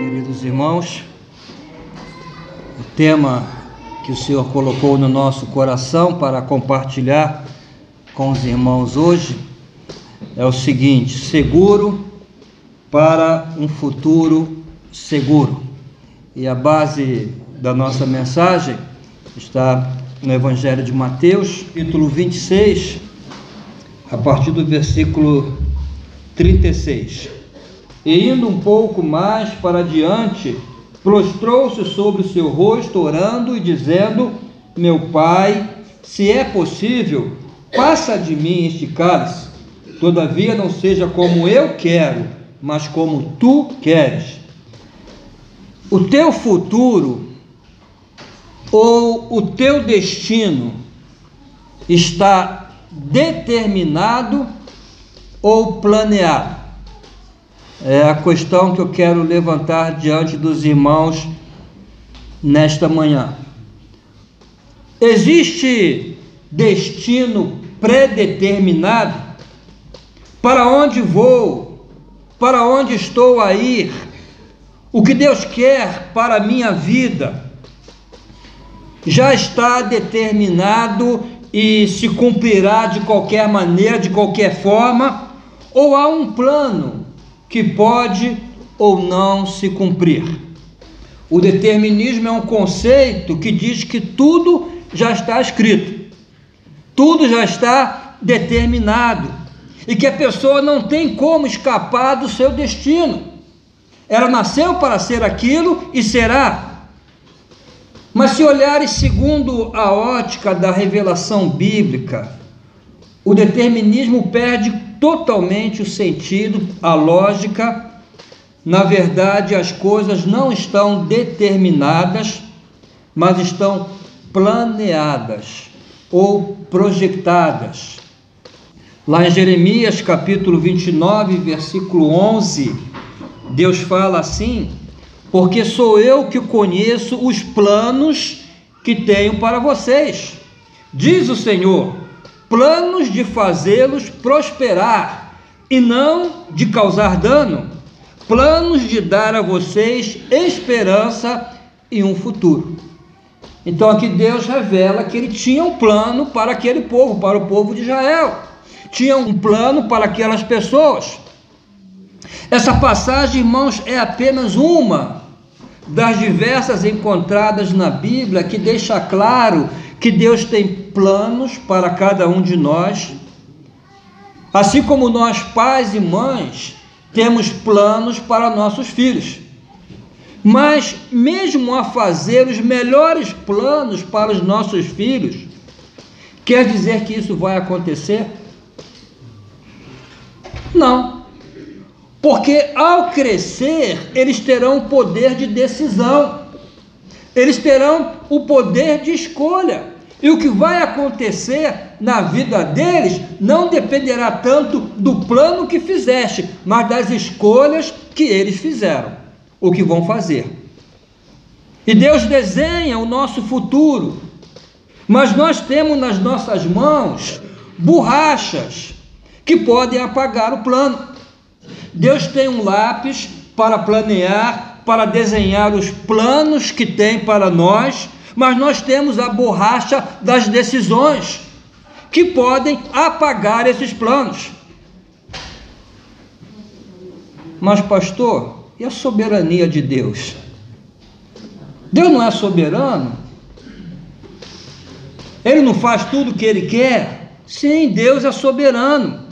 Queridos irmãos, o tema que o Senhor colocou no nosso coração para compartilhar com os irmãos hoje é o seguinte: seguro para um futuro seguro. E a base da nossa mensagem está no Evangelho de Mateus, capítulo 26, a partir do versículo 36. E indo um pouco mais para diante, prostrou-se sobre o seu rosto, orando e dizendo: meu Pai, se é possível, passa de mim este cálice, todavia não seja como eu quero, mas como tu queres. O teu futuro ou o teu destino está determinado ou planeado? É a questão que eu quero levantar diante dos irmãos nesta manhã. Existe destino predeterminado? Para onde vou? Para onde estou a ir? O que Deus quer para a minha vida já está determinado e se cumprirá de qualquer maneira, de qualquer forma, ou há um plano que pode ou não se cumprir? O determinismo é um conceito que diz que tudo já está escrito, tudo já está determinado, e que a pessoa não tem como escapar do seu destino. Ela nasceu para ser aquilo e será. Mas se olhares segundo a ótica da revelação bíblica, o determinismo perde totalmente o sentido, a lógica. Na verdade, as coisas não estão determinadas, mas estão planeadas ou projetadas. Lá em Jeremias capítulo 29, versículo 11, Deus fala assim: porque sou eu que conheço os planos que tenho para vocês, diz o Senhor, planos de fazê-los prosperar e não de causar dano, planos de dar a vocês esperança e um futuro. Então aqui Deus revela que ele tinha um plano para aquele povo, para o povo de Israel, tinha um plano para aquelas pessoas. Essa passagem, irmãos, é apenas uma das diversas encontradas na Bíblia que deixa claro que Deus tem planos para cada um de nós, assim como nós, pais e mães, temos planos para nossos filhos. Mas mesmo a fazer os melhores planos para os nossos filhos, quer dizer que isso vai acontecer? Não. Porque ao crescer, eles terão o poder de decisão, eles terão o poder de escolha, e o que vai acontecer na vida deles não dependerá tanto do plano que fizeste, mas das escolhas que eles fizeram, o que vão fazer. E Deus desenha o nosso futuro, mas nós temos nas nossas mãos borrachas que podem apagar o plano. Deus tem um lápis para planear, para desenhar os planos que tem para nós, mas nós temos a borracha das decisões, que podem apagar esses planos. Mas pastor, e a soberania de Deus? Deus não é soberano? Ele não faz tudo o que Ele quer? Sim, Deus é soberano.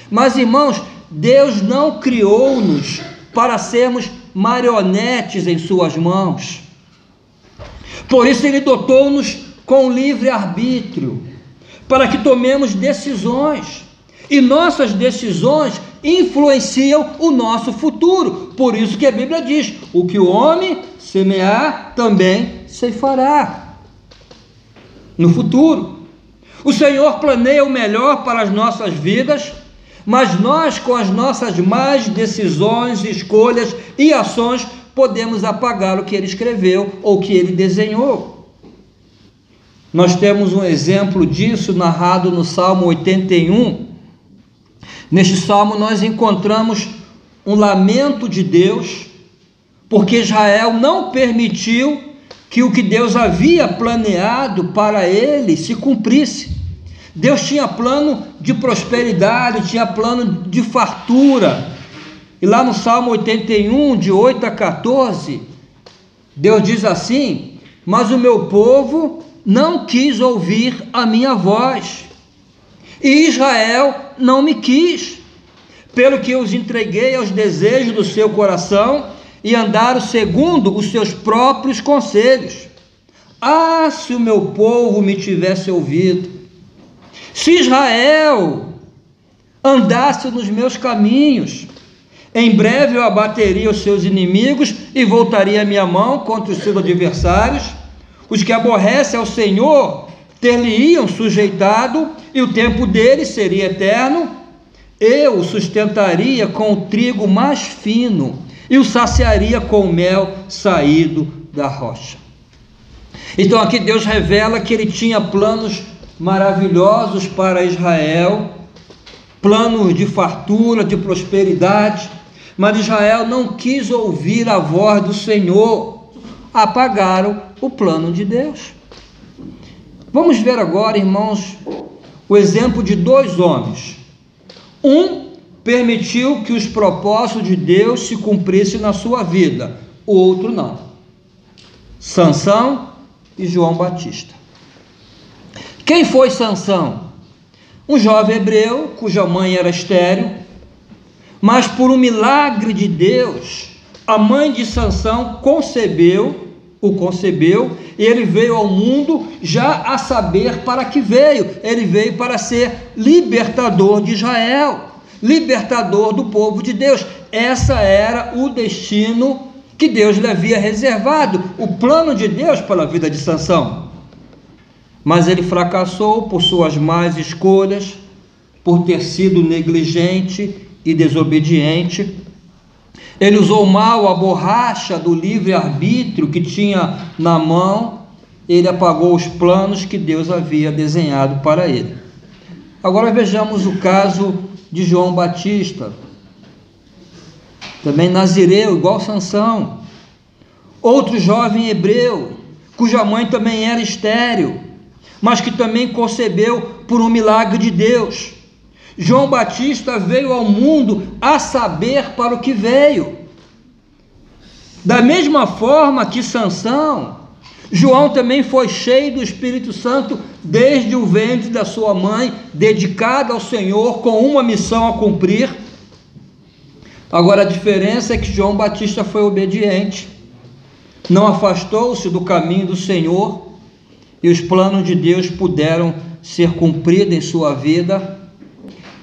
Mas irmãos, Deus não criou-nos para sermos marionetes em suas mãos. Por isso Ele dotou-nos com livre-arbítrio, para que tomemos decisões, e nossas decisões influenciam o nosso futuro. Por isso que a Bíblia diz: o que o homem semear, também ceifará no futuro. O Senhor planeia o melhor para as nossas vidas, mas nós, com as nossas más decisões, escolhas e ações, podemos apagar o que Ele escreveu ou que Ele desenhou. Nós temos um exemplo disso narrado no Salmo 81. Neste salmo nós encontramos um lamento de Deus porque Israel não permitiu que o que Deus havia planeado para ele se cumprisse. Deus tinha plano de prosperidade, tinha plano de fartura. E lá no Salmo 81, de 8 a 14, Deus diz assim: mas o meu povo não quis ouvir a minha voz, e Israel não me quis, pelo que os entreguei aos desejos do seu coração, e andaram segundo os seus próprios conselhos. Ah, se o meu povo me tivesse ouvido, se Israel andasse nos meus caminhos, em breve eu abateria os seus inimigos e voltaria a minha mão contra os seus adversários. Os que aborrecem ao Senhor ter-lhe-iam sujeitado, e o tempo dele seria eterno. Eu o sustentaria com o trigo mais fino e o saciaria com o mel saído da rocha. Então aqui Deus revela que ele tinha planos maravilhosos para Israel, planos de fartura, de prosperidade, mas Israel não quis ouvir a voz do Senhor, apagaram o plano de Deus. Vamos ver agora, irmãos, o exemplo de dois homens. Um permitiu que os propósitos de Deus se cumprissem na sua vida, o outro não. Sansão e João Batista. Quem foi Sansão? Um jovem hebreu cuja mãe era estéril, mas por um milagre de Deus, a mãe de Sansão o concebeu, e ele veio ao mundo já a saber para que veio. Ele veio para ser libertador de Israel, libertador do povo de Deus. Essa era o destino que Deus lhe havia reservado, o plano de Deus para a vida de Sansão. Mas ele fracassou por suas más escolhas, por ter sido negligente e desobediente. Ele usou mal a borracha do livre-arbítrio que tinha na mão. Ele apagou os planos que Deus havia desenhado para ele. Agora vejamos o caso de João Batista, também nazireu, igual Sansão, outro jovem hebreu, cuja mãe também era estéril, mas que também concebeu por um milagre de Deus. João Batista veio ao mundo a saber para o que veio. Da mesma forma que Sansão, João também foi cheio do Espírito Santo desde o ventre da sua mãe, dedicado ao Senhor com uma missão a cumprir. Agora a diferença é que João Batista foi obediente, não afastou-se do caminho do Senhor, e os planos de Deus puderam ser cumpridos em sua vida.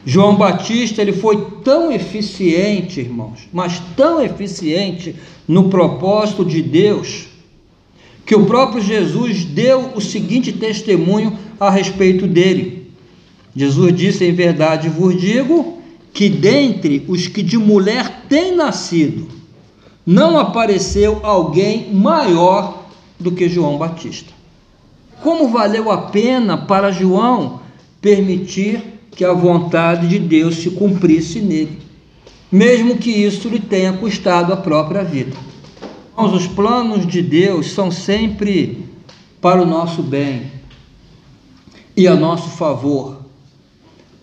João Batista, ele foi tão eficiente, irmãos, mas tão eficiente no propósito de Deus, que o próprio Jesus deu o seguinte testemunho a respeito dele. Jesus disse: em verdade vos digo, que dentre os que de mulher têm nascido, não apareceu alguém maior do que João Batista. Como valeu a pena para João permitir que a vontade de Deus se cumprisse nele, mesmo que isso lhe tenha custado a própria vida. Irmãos, os planos de Deus são sempre para o nosso bem e a nosso favor,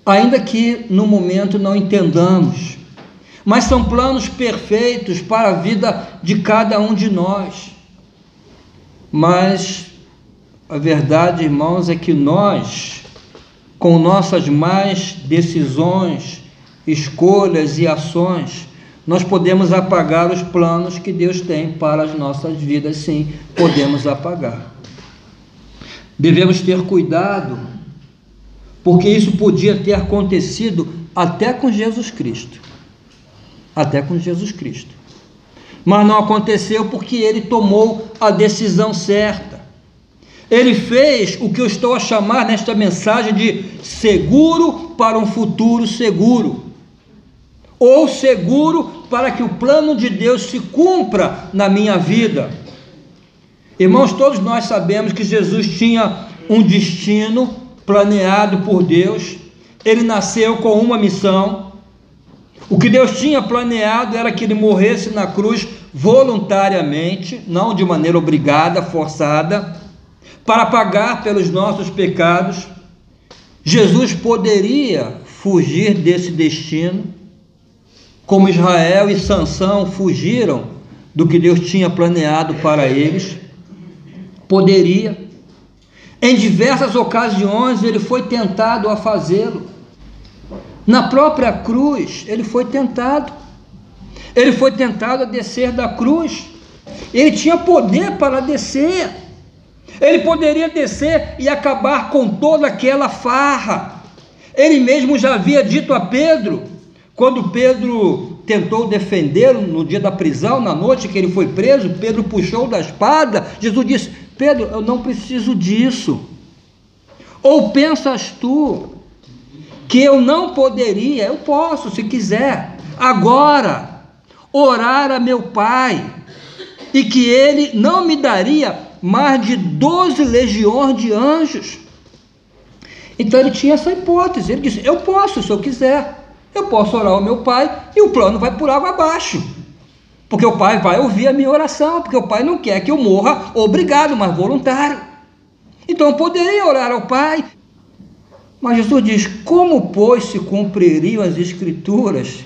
ainda que no momento não entendamos, mas são planos perfeitos para a vida de cada um de nós. Mas a verdade, irmãos, é que nós, com nossas más decisões, escolhas e ações, nós podemos apagar os planos que Deus tem para as nossas vidas. Sim, podemos apagar. Devemos ter cuidado, porque isso podia ter acontecido até com Jesus Cristo. Até com Jesus Cristo. Mas não aconteceu porque ele tomou a decisão certa. Ele fez o que eu estou a chamar nesta mensagem de seguro para um futuro seguro, ou seguro para que o plano de Deus se cumpra na minha vida. Irmãos, todos nós sabemos que Jesus tinha um destino planeado por Deus. Ele nasceu com uma missão. O que Deus tinha planeado era que ele morresse na cruz voluntariamente, não de maneira obrigada, forçada, para pagar pelos nossos pecados. Jesus poderia fugir desse destino, como Israel e Sansão fugiram do que Deus tinha planeado para eles. Poderia. Em diversas ocasiões ele foi tentado a fazê-lo. Na própria cruz ele foi tentado. Ele foi tentado a descer da cruz. Ele tinha poder para descer. Ele poderia descer e acabar com toda aquela farra. Ele mesmo já havia dito a Pedro, quando Pedro tentou defendê-lo no dia da prisão, na noite que ele foi preso, Pedro puxou da espada. Jesus disse: Pedro, eu não preciso disso. Ou pensas tu que eu não poderia? Eu posso, se quiser, agora, orar a meu Pai, e que ele não me daria mais de 12 legiões de anjos. Então ele tinha essa hipótese. Ele disse: eu posso, se eu quiser, eu posso orar ao meu Pai, e o plano vai por água abaixo, porque o Pai vai ouvir a minha oração, porque o Pai não quer que eu morra obrigado, mas voluntário. Então eu poderia orar ao Pai. Mas Jesus diz: como, pois, se cumpririam as Escrituras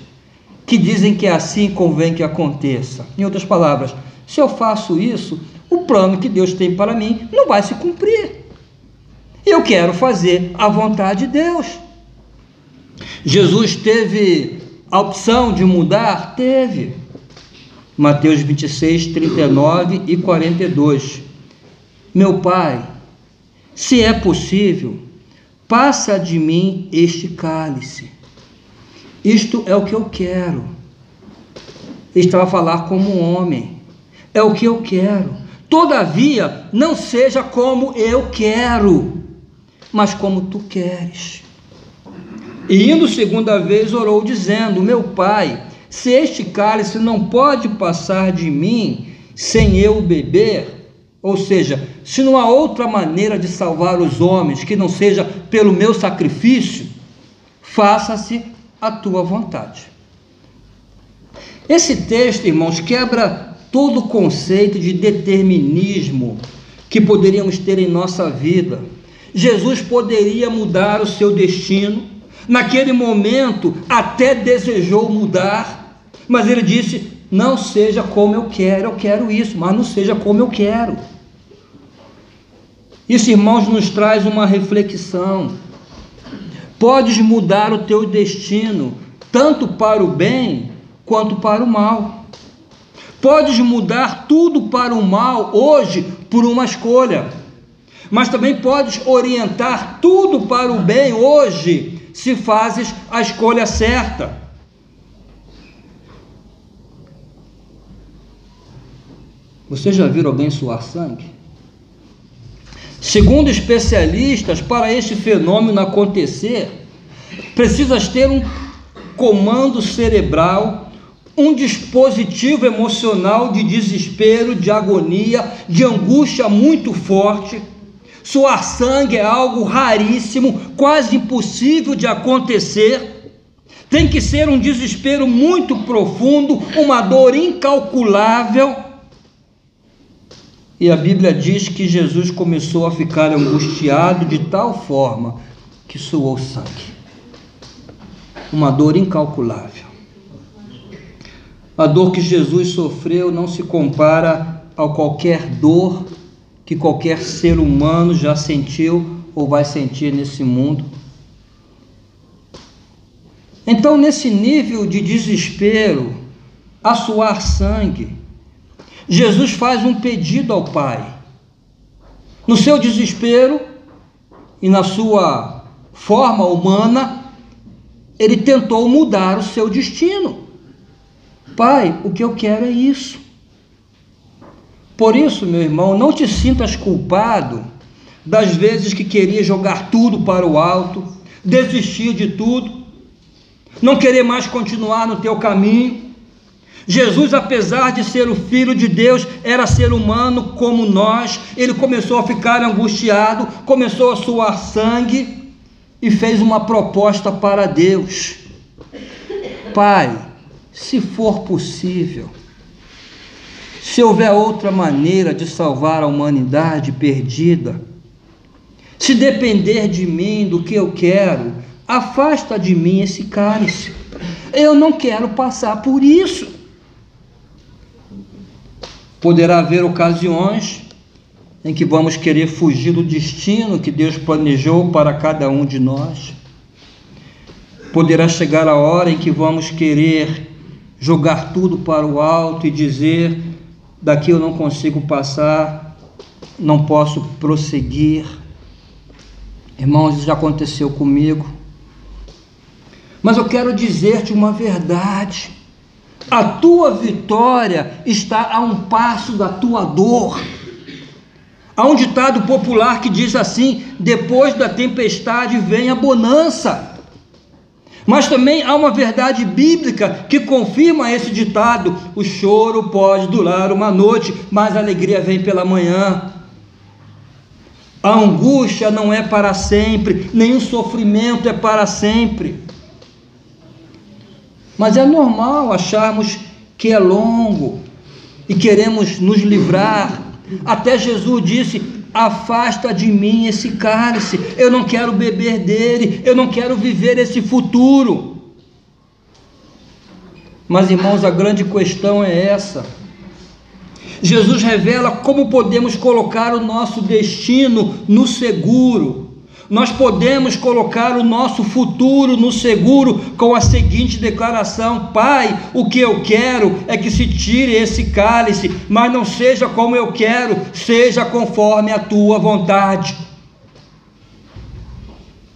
que dizem que assim convém que aconteça? Em outras palavras, se eu faço isso, o plano que Deus tem para mim não vai se cumprir. Eu quero fazer a vontade de Deus. Jesus teve a opção de mudar? Teve. Mateus 26, 39 e 42. Meu Pai, se é possível, passa de mim este cálice. Isto é o que eu quero. Ele estava a falar como um homem. É o que eu quero. Todavia, não seja como eu quero, mas como tu queres. E indo segunda vez, orou dizendo: meu Pai, se este cálice não pode passar de mim sem eu beber, ou seja, se não há outra maneira de salvar os homens que não seja pelo meu sacrifício, faça-se a tua vontade. Esse texto, irmãos, quebra todo o conceito de determinismo que poderíamos ter em nossa vida. Jesus poderia mudar o seu destino. Naquele momento até desejou mudar, mas ele disse: não seja como eu quero isso, mas não seja como eu quero. Isso, irmãos, nos traz uma reflexão. Podes mudar o teu destino, tanto para o bem quanto para o mal. Podes mudar tudo para o mal hoje por uma escolha, mas também podes orientar tudo para o bem hoje, se fazes a escolha certa. Você já viu alguém suar sangue? Segundo especialistas, para este fenômeno acontecer, precisas ter um comando cerebral, um dispositivo emocional de desespero, de agonia, de angústia muito forte. Suar sangue é algo raríssimo, quase impossível de acontecer. Tem que ser um desespero muito profundo, uma dor incalculável. E a Bíblia diz que Jesus começou a ficar angustiado de tal forma que suou sangue. Uma dor incalculável. A dor que Jesus sofreu não se compara a qualquer dor que qualquer ser humano já sentiu ou vai sentir nesse mundo. Então, nesse nível de desespero, a suar sangue, Jesus faz um pedido ao Pai. No seu desespero e na sua forma humana, ele tentou mudar o seu destino. Pai, o que eu quero é isso. Por isso, meu irmão, não te sintas culpado das vezes que queria jogar tudo para o alto, desistir de tudo, não querer mais continuar no teu caminho. Jesus, apesar de ser o Filho de Deus, era ser humano como nós. Ele começou a ficar angustiado, começou a suar sangue e fez uma proposta para Deus. Pai, se for possível, se houver outra maneira de salvar a humanidade perdida, se depender de mim, do que eu quero, afasta de mim esse cálice. Eu não quero passar por isso. Poderá haver ocasiões em que vamos querer fugir do destino que Deus planejou para cada um de nós. Poderá chegar a hora em que vamos querer jogar tudo para o alto e dizer: daqui eu não consigo passar, não posso prosseguir. Irmãos, isso já aconteceu comigo. Mas eu quero dizer-te uma verdade: a tua vitória está a um passo da tua dor. Há um ditado popular que diz assim: depois da tempestade vem a bonança. Mas também há uma verdade bíblica que confirma esse ditado: o choro pode durar uma noite, mas a alegria vem pela manhã. A angústia não é para sempre, nem o sofrimento é para sempre. Mas é normal acharmos que é longo e queremos nos livrar. Até Jesus disse: afasta de mim esse cálice, eu não quero beber dele, eu não quero viver esse futuro. Mas, irmãos, a grande questão é essa. Jesus revela como podemos colocar o nosso destino no seguro. Nós podemos colocar o nosso futuro no seguro com a seguinte declaração: Pai, o que eu quero é que se tire esse cálice, mas não seja como eu quero, seja conforme a tua vontade.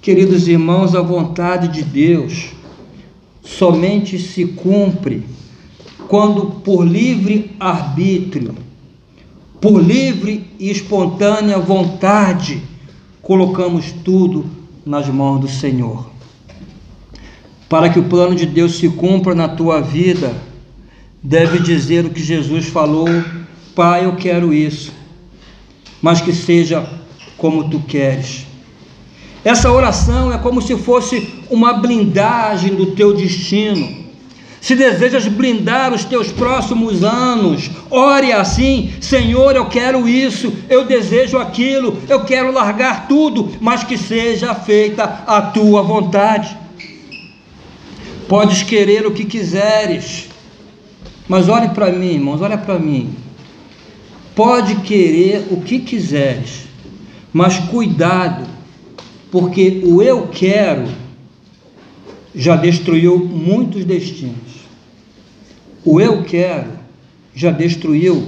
Queridos irmãos, a vontade de Deus somente se cumpre quando, por livre arbítrio, por livre e espontânea vontade, colocamos tudo nas mãos do Senhor. Para que o plano de Deus se cumpra na tua vida, deve dizer o que Jesus falou: Pai, eu quero isso, mas que seja como tu queres. Essa oração é como se fosse uma blindagem do teu destino. Se desejas blindar os teus próximos anos, ore assim: Senhor, eu quero isso, eu desejo aquilo, eu quero largar tudo, mas que seja feita a tua vontade. Podes querer o que quiseres, mas olhe para mim, irmãos, olha para mim. Pode querer o que quiseres, mas cuidado, porque o eu quero já destruiu muitos destinos. O eu quero já destruiu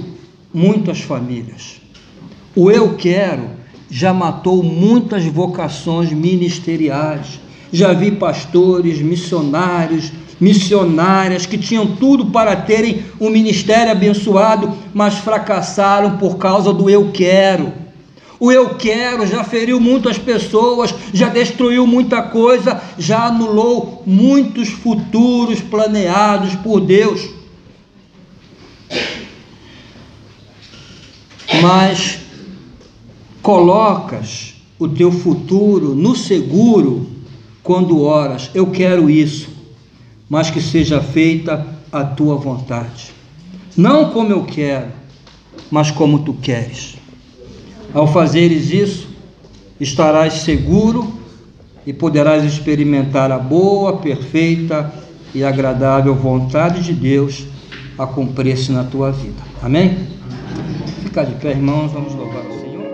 muitas famílias. O eu quero já matou muitas vocações ministeriais. Já vi pastores, missionários, missionárias que tinham tudo para terem um ministério abençoado, mas fracassaram por causa do eu quero. O eu quero já feriu muitas pessoas, já destruiu muita coisa, já anulou muitos futuros planeados por Deus. Mas colocas o teu futuro no seguro quando oras: eu quero isso, mas que seja feita a tua vontade. Não como eu quero, mas como tu queres. Ao fazeres isso, estarás seguro e poderás experimentar a boa, perfeita e agradável vontade de Deus a cumprir-se na tua vida. Amém? Ficar de pé, irmãos, vamos louvar o Senhor.